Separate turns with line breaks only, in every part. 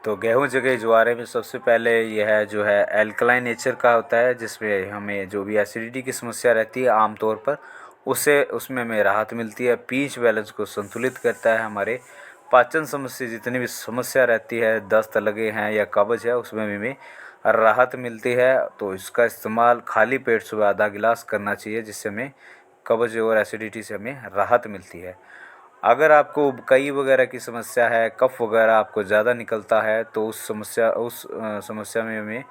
तो गेहूँ जगह ज्वारे में सबसे पहले यह जो है एल्कलाइन नेचर का होता है, जिसमें हमें जो भी एसिडिटी की समस्या रहती है आमतौर पर उससे उसमें हमें राहत मिलती है। पीएच बैलेंस को संतुलित करता है। हमारे पाचन समस्या जितनी भी समस्या रहती है, दस्त लगे हैं या कब्ज है, उसमें भी हमें राहत मिलती है। तो इसका इस्तेमाल खाली पेट सुबह आधा गिलास करना चाहिए, जिससे हमें कब्ज और एसिडिटी से हमें राहत मिलती है। अगर आपको उबकाई वगैरह की समस्या है, कफ वगैरह आपको ज़्यादा निकलता है, तो उस समस्या में हमें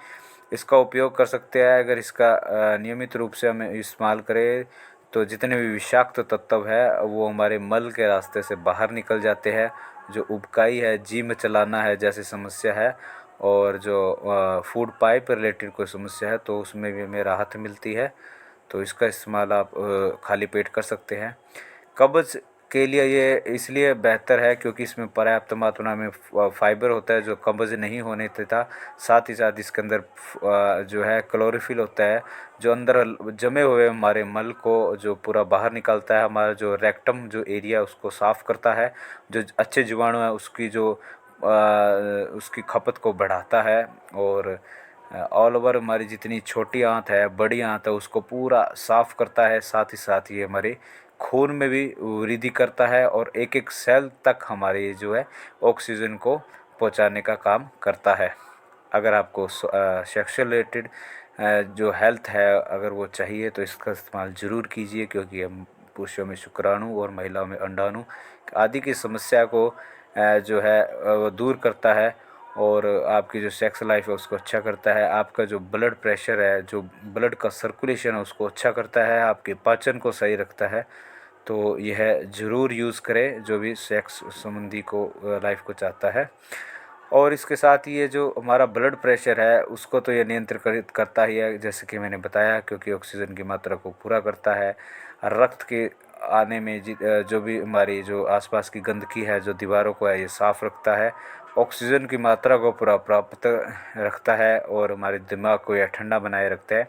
इसका उपयोग कर सकते हैं। अगर इसका नियमित रूप से हमें इस्तेमाल करें तो जितने भी विषाक्त तत्व है वो हमारे मल के रास्ते से बाहर निकल जाते हैं। जो उबकाई है, जी में चलाना है जैसी समस्या है, और जो फूड पाइप रिलेटेड कोई समस्या है, तो उसमें भी हमें राहत मिलती है। तो इसका इस्तेमाल आप खाली पेट कर सकते हैं। कब्ज़ के लिए ये इसलिए बेहतर है क्योंकि इसमें पर्याप्त मात्रा में फाइबर होता है, जो कब्ज़ नहीं होने देता। साथ ही साथ इसके अंदर जो है क्लोरोफिल होता है, जो अंदर जमे हुए हमारे मल को जो पूरा बाहर निकालता है। हमारा जो रेक्टम जो एरिया है उसको साफ़ करता है। जो अच्छे जीवाणु है उसकी खपत को बढ़ाता है। और ऑल ओवर हमारी जितनी छोटी आंत है, बड़ी आंत है, उसको पूरा साफ़ करता है। साथ ही साथ ये हमारे खून में भी वृद्धि करता है और एक एक सेल तक हमारे ये जो है ऑक्सीजन को पहुंचाने का काम करता है। अगर आपको सेक्सुअल रिलेटेड जो हेल्थ है अगर वो चाहिए तो इसका इस्तेमाल ज़रूर कीजिए, क्योंकि हम पुरुषों में शुक्राणु और महिलाओं में अंडाणु आदि की समस्या को जो है वो दूर करता है। और आपकी जो सेक्स लाइफ है उसको अच्छा करता है। आपका जो ब्लड प्रेशर है, जो ब्लड का सर्कुलेशन है उसको अच्छा करता है। आपके पाचन को सही रखता है। तो यह ज़रूर यूज़ करें जो भी सेक्स संबंधी को लाइफ को चाहता है। और इसके साथ ही ये जो हमारा ब्लड प्रेशर है उसको तो ये नियंत्रित करता ही है, जैसे कि मैंने बताया, क्योंकि ऑक्सीजन की मात्रा को पूरा करता है। रक्त के आने में जो भी हमारी जो आसपास की गंदगी है, जो दीवारों को है, ये साफ़ रखता है। ऑक्सीजन की मात्रा को पूरा प्राप्त रखता है और हमारे दिमाग को यह ठंडा बनाए रखता है,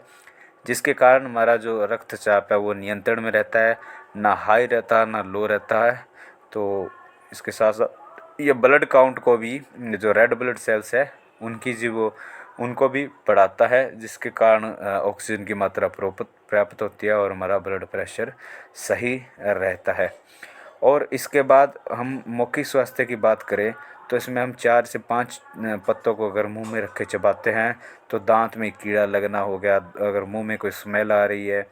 जिसके कारण हमारा जो रक्तचाप है वो नियंत्रण में रहता है। ना हाई रहता है ना लो रहता है। तो इसके साथ साथ ये ब्लड काउंट को भी, जो रेड ब्लड सेल्स है उनको भी बढ़ाता है, जिसके कारण ऑक्सीजन की मात्रा प्राप्त होती है और हमारा ब्लड प्रेशर सही रहता है। और इसके बाद हम मौखिक स्वास्थ्य की बात करें तो इसमें हम 4 से 5 पत्तों को अगर मुंह में रख के चबाते हैं तो दांत में कीड़ा लगना हो गया, अगर मुंह में कोई स्मेल आ रही है,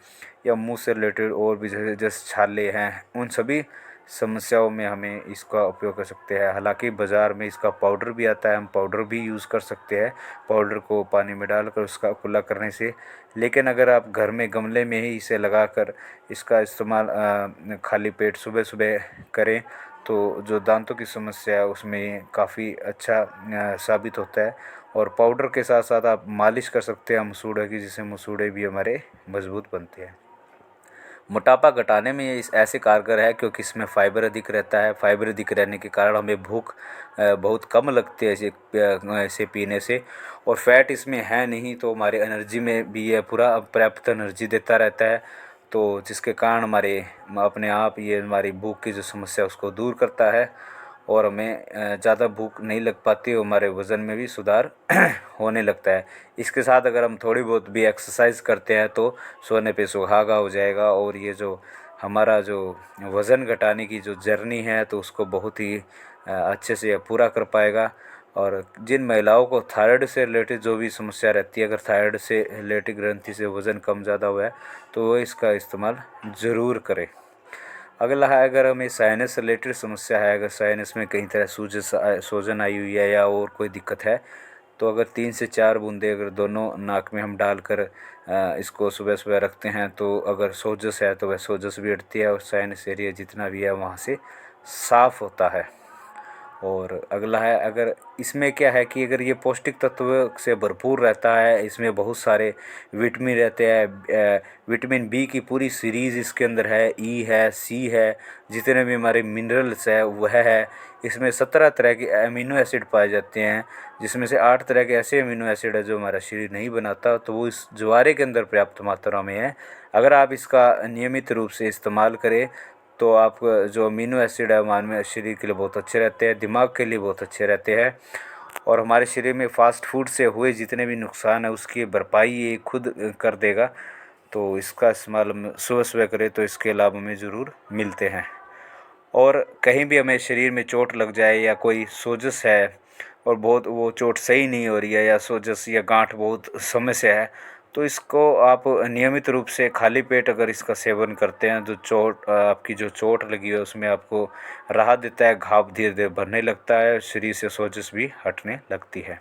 या मुंह से रिलेटेड और भी जैसे छाले हैं, उन सभी समस्याओं में हमें इसका उपयोग कर सकते हैं। हालांकि बाज़ार में इसका पाउडर भी आता है, हम पाउडर भी यूज़ कर सकते हैं, पाउडर को पानी में डालकर उसका कुल्ला करने से। लेकिन अगर आप घर में गमले में ही इसे लगाकर इसका इस्तेमाल खाली पेट सुबह सुबह करें तो जो दांतों की समस्या है उसमें काफ़ी अच्छा साबित होता है। और पाउडर के साथ साथ आप मालिश कर सकते हैं मसूड़े की, जिससे मसूड़े भी हमारे मजबूत बनते हैं। मोटापा घटाने में ये ऐसे कारगर है क्योंकि इसमें फाइबर अधिक रहता है। फाइबर अधिक रहने के कारण हमें भूख बहुत कम लगती है इसे पीने से। और फैट इसमें है नहीं, तो हमारे एनर्जी में भी ये पूरा पर्याप्त एनर्जी देता रहता है। तो जिसके कारण हमारे अपने आप ये हमारी भूख की जो समस्या है उसको दूर करता है और हमें ज़्यादा भूख नहीं लग पाती, हमारे वज़न में भी सुधार होने लगता है। इसके साथ अगर हम थोड़ी बहुत भी एक्सरसाइज करते हैं तो सोने पे सुहागा हो जाएगा। और ये जो हमारा जो वज़न घटाने की जो जर्नी है तो उसको बहुत ही अच्छे से पूरा कर पाएगा। और जिन महिलाओं को थायराइड से रिलेटेड जो भी समस्या रहती है, अगर थायराइड से रिलेटेड ग्रंथि से वज़न कम ज़्यादा हुआ है तो वो इसका इस्तेमाल ज़रूर करें। अगला है, अगर हमें साइनस रिलेटेड समस्या है, अगर साइनस में कहीं तरह सूजन आई हुई है या और कोई दिक्कत है, तो अगर 3 से 4 बूंदे अगर दोनों नाक में हम डालकर इसको सुबह सुबह रखते हैं तो अगर सोजस है तो वह सोजस भी हटती है और साइनस एरिया जितना भी है वहाँ से साफ़ होता है। और अगला है, अगर इसमें क्या है कि अगर ये पौष्टिक तत्व से भरपूर रहता है, इसमें बहुत सारे विटामिन रहते हैं। विटामिन बी की पूरी सीरीज़ इसके अंदर है, ई है, सी है, जितने भी हमारे मिनरल्स है वह है। इसमें 17 तरह के अमीनो एसिड पाए जाते हैं, जिसमें से 8 तरह के ऐसे अमीनो एसिड है जो हमारा शरीर नहीं बनाता, तो वो इस ज्वारे के अंदर पर्याप्त मात्रा में है। अगर आप इसका नियमित रूप से इस्तेमाल करें तो आप जो अमीनो एसिड है मानव शरीर के लिए बहुत अच्छे रहते हैं, दिमाग के लिए बहुत अच्छे रहते हैं। और हमारे शरीर में फ़ास्ट फूड से हुए जितने भी नुकसान है उसकी भरपाई ये खुद कर देगा। तो इसका इस्तेमाल हम सुबह सुबह करें तो इसके लाभ हमें ज़रूर मिलते हैं। और कहीं भी हमें शरीर में चोट लग जाए या कोई सोजश है और बहुत वो चोट सही नहीं हो रही है या सोजश या गांठ बहुत समय से है, तो इसको आप नियमित रूप से खाली पेट अगर इसका सेवन करते हैं तो चोट आपकी जो चोट लगी है उसमें आपको राहत देता है, घाव धीरे धीरे भरने लगता है, शरीर से सोजश भी हटने लगती है।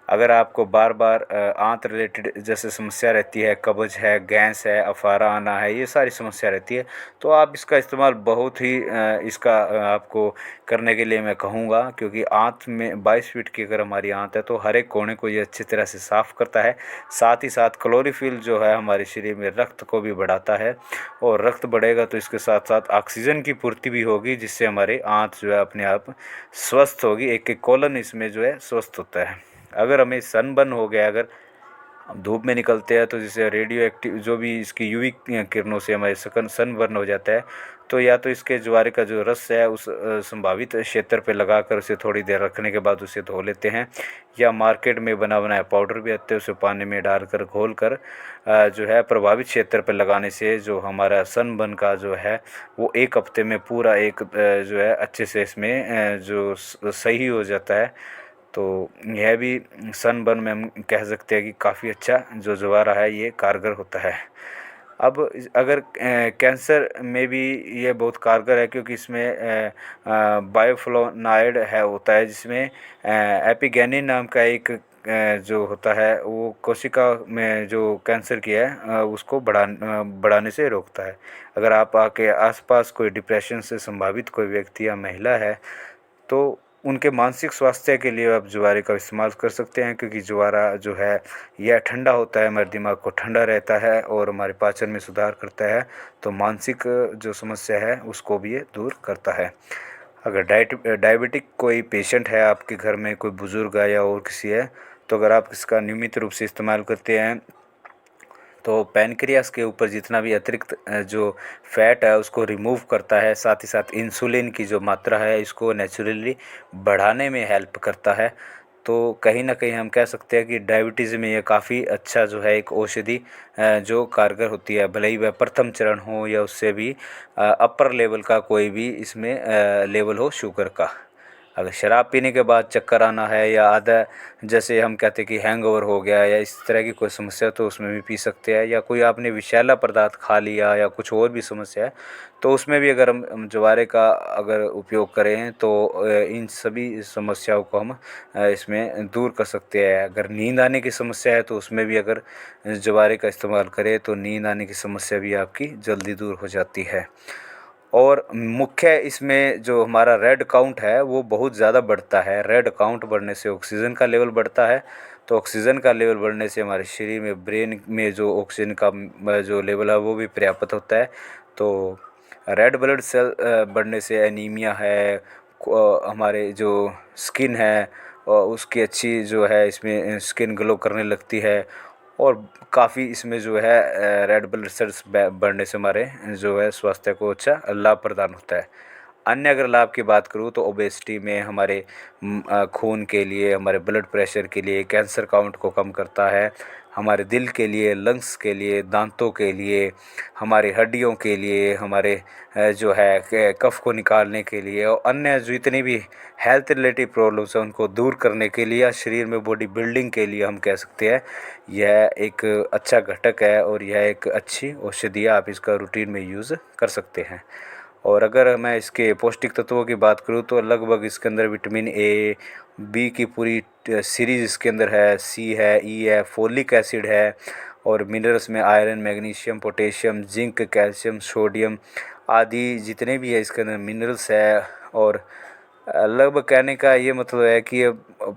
अगर आपको बार बार आंत रिलेटेड जैसे समस्या रहती है, कब्ज है, गैस है, अफारा आना है, ये सारी समस्या रहती है, तो आप इसका इस्तेमाल बहुत ही आपको करने के लिए मैं कहूँगा, क्योंकि आंत में 22 फीट की अगर हमारी आंत है तो हर एक कोने को ये अच्छी तरह से साफ़ करता है। साथ ही साथ क्लोरोफिल जो है हमारे शरीर में रक्त को भी बढ़ाता है, और रक्त बढ़ेगा तो इसके साथ साथ ऑक्सीजन की पूर्ति भी होगी, जिससे हमारे आंत जो है अपने आप स्वस्थ होगी, एक एक कॉलन इसमें जो है स्वस्थ होता है। अगर हमें सनबर्न हो गया, अगर हम धूप में निकलते हैं तो जैसे रेडियो एक्टिव जो भी इसकी यूवी किरणों से हमारे सनबर्न हो जाता है, तो या तो इसके ज्वारे का जो रस है उस संभावित क्षेत्र पे लगाकर उसे थोड़ी देर रखने के बाद उसे धो लेते हैं, या मार्केट में बना बनाया पाउडर भी आते हैं, उसे पानी में डालकर घोल कर जो है प्रभावित क्षेत्र पर लगाने से जो हमारा सनबर्न का जो है वो एक हफ्ते में पूरा एक जो है अच्छे से इसमें जो सही हो जाता है। तो यह भी सनबर्न में हम कह सकते हैं कि काफ़ी अच्छा जो जवारा है ये कारगर होता है। अब अगर कैंसर में भी ये बहुत कारगर है, क्योंकि इसमें बायोफ्लोनाइड है होता है, जिसमें एपिगेनिन नाम का एक जो होता है वो कोशिका में जो कैंसर की है उसको बढ़ाने से रोकता है। अगर आप आके आसपास कोई डिप्रेशन से संभावित कोई व्यक्ति या महिला है तो उनके मानसिक स्वास्थ्य के लिए आप ज्वारे का इस्तेमाल कर सकते हैं, क्योंकि ज्वारा जो है यह ठंडा होता है, हमारे दिमाग को ठंडा रहता है और हमारे पाचन में सुधार करता है, तो मानसिक जो समस्या है उसको भी ये दूर करता है। अगर डायबिटिक कोई पेशेंट है आपके घर में, कोई बुज़ुर्ग है या और किसी है, तो अगर आप इसका नियमित रूप से इस्तेमाल करते हैं तो पैनक्रियास के ऊपर जितना भी अतिरिक्त जो फैट है उसको रिमूव करता है, साथ ही साथ इंसुलिन की जो मात्रा है इसको नेचुरली बढ़ाने में हेल्प करता है। तो कहीं ना कहीं हम कह सकते हैं कि डायबिटीज़ में ये काफ़ी अच्छा जो है एक औषधि जो कारगर होती है, भले ही वह प्रथम चरण हो या उससे भी अपर लेवल का कोई भी इसमें लेवल हो शुगर का। अगर शराब पीने के बाद चक्कर आना है या आधा जैसे हम कहते हैं कि हैंगओवर हो गया या इस तरह की कोई समस्या, तो उसमें भी पी सकते हैं, या कोई आपने विषैला पदार्थ खा लिया या कुछ और भी समस्या है तो उसमें भी अगर हम ज्वारे का अगर उपयोग करें तो इन सभी समस्याओं को हम इसमें दूर कर सकते हैं। अगर नींद आने की समस्या है तो उसमें भी अगर ज्वारे का इस्तेमाल करें तो नींद आने की समस्या भी आपकी जल्दी दूर हो जाती है। और मुख्य इसमें जो हमारा रेड काउंट है वो बहुत ज़्यादा बढ़ता है। रेड काउंट बढ़ने से ऑक्सीजन का लेवल बढ़ता है, तो ऑक्सीजन का लेवल बढ़ने से हमारे शरीर में ब्रेन में जो ऑक्सीजन का जो लेवल है वो भी पर्याप्त होता है। तो रेड ब्लड सेल बढ़ने से एनीमिया है, हमारे जो स्किन है उसकी अच्छी जो है इसमें स्किन ग्लो करने लगती है, और काफ़ी इसमें जो है रेड ब्लड सेल्स बढ़ने से हमारे जो है स्वास्थ्य को अच्छा लाभ प्रदान होता है। अन्य अगर लाभ की बात करूँ तो ओबेसिटी में हमारे खून के लिए, हमारे ब्लड प्रेशर के लिए, कैंसर काउंट को कम करता है, हमारे दिल के लिए, लंग्स के लिए, दांतों के लिए, हमारी हड्डियों के लिए, हमारे जो है कफ को निकालने के लिए, और अन्य जो इतनी भी हेल्थ रिलेटेड प्रॉब्लम्स हैं उनको दूर करने के लिए, शरीर में बॉडी बिल्डिंग के लिए हम कह सकते हैं यह एक अच्छा घटक है और यह एक अच्छी औषधि है। आप इसका रूटीन में यूज़ कर सकते हैं। और अगर मैं इसके पौष्टिक तत्वों की बात करूँ तो लगभग इसके अंदर विटामिन ए, बी की पूरी सीरीज़ इसके अंदर है, सी है, ई है, फोलिक एसिड है, और मिनरल्स में iron, magnesium, potassium, zinc, calcium, sodium आदि जितने भी है इसके अंदर मिनरल्स है। और लगभग कहने का ये मतलब है कि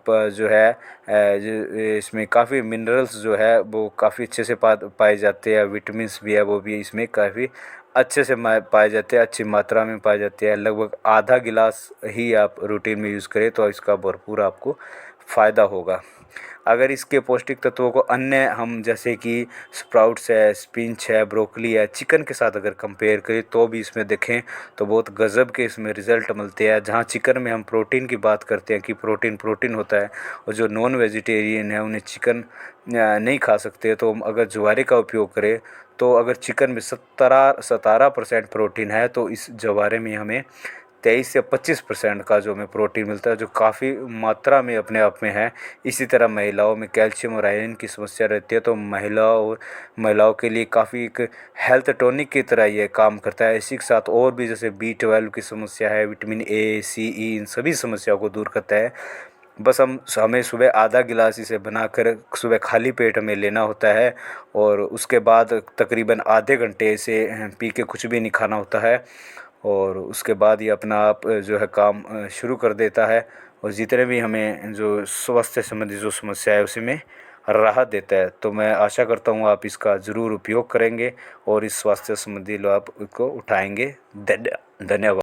जो है जो इसमें काफ़ी मिनरल्स जो है वो काफ़ी अच्छे से पाए जाते हैं, विटामिन्स भी है वो भी इसमें काफ़ी अच्छे से पाए जाते हैं, अच्छी मात्रा में पाए जाते हैं। लगभग आधा गिलास ही आप रूटीन में यूज़ करें तो इसका भरपूर आपको फ़ायदा होगा। अगर इसके पौष्टिक तत्वों को अन्य हम जैसे कि स्प्राउट्स है, स्पिनच है, ब्रोकली है, चिकन के साथ अगर कंपेयर करें तो भी इसमें देखें तो बहुत गज़ब के इसमें रिज़ल्ट मिलते हैं। जहाँ चिकन में हम प्रोटीन की बात करते हैं कि प्रोटीन प्रोटीन होता है, और जो नॉन वेजिटेरियन है उन्हें चिकन नहीं खा सकते, तो हम अगर ज्वारे का उपयोग करें तो अगर चिकन में 17% प्रोटीन है तो इस ज्वारे में हमें 23 से 25% का जो हमें प्रोटीन मिलता है, जो काफ़ी मात्रा में अपने आप में है। इसी तरह महिलाओं में कैल्शियम और आयरन की समस्या रहती है, तो महिलाओं के लिए काफ़ी एक हेल्थ टॉनिक की तरह ये काम करता है। इसी के साथ और भी जैसे B12 की समस्या है, विटामिन A, C, E, इन सभी समस्याओं को दूर करता है। बस हमें सुबह आधा गिलास इसे बनाकर सुबह खाली पेट में लेना होता है, और उसके बाद तकरीबन आधे घंटे इसे पी के कुछ भी नहीं खाना होता है, और उसके बाद ये अपना आप जो है काम शुरू कर देता है, और जितने भी हमें जो स्वास्थ्य संबंधी जो समस्या है उसी में राहत देता है। तो मैं आशा करता हूँ आप इसका ज़रूर उपयोग करेंगे और इस स्वास्थ्य संबंधी लाभ को उठाएंगे। धन्यवाद।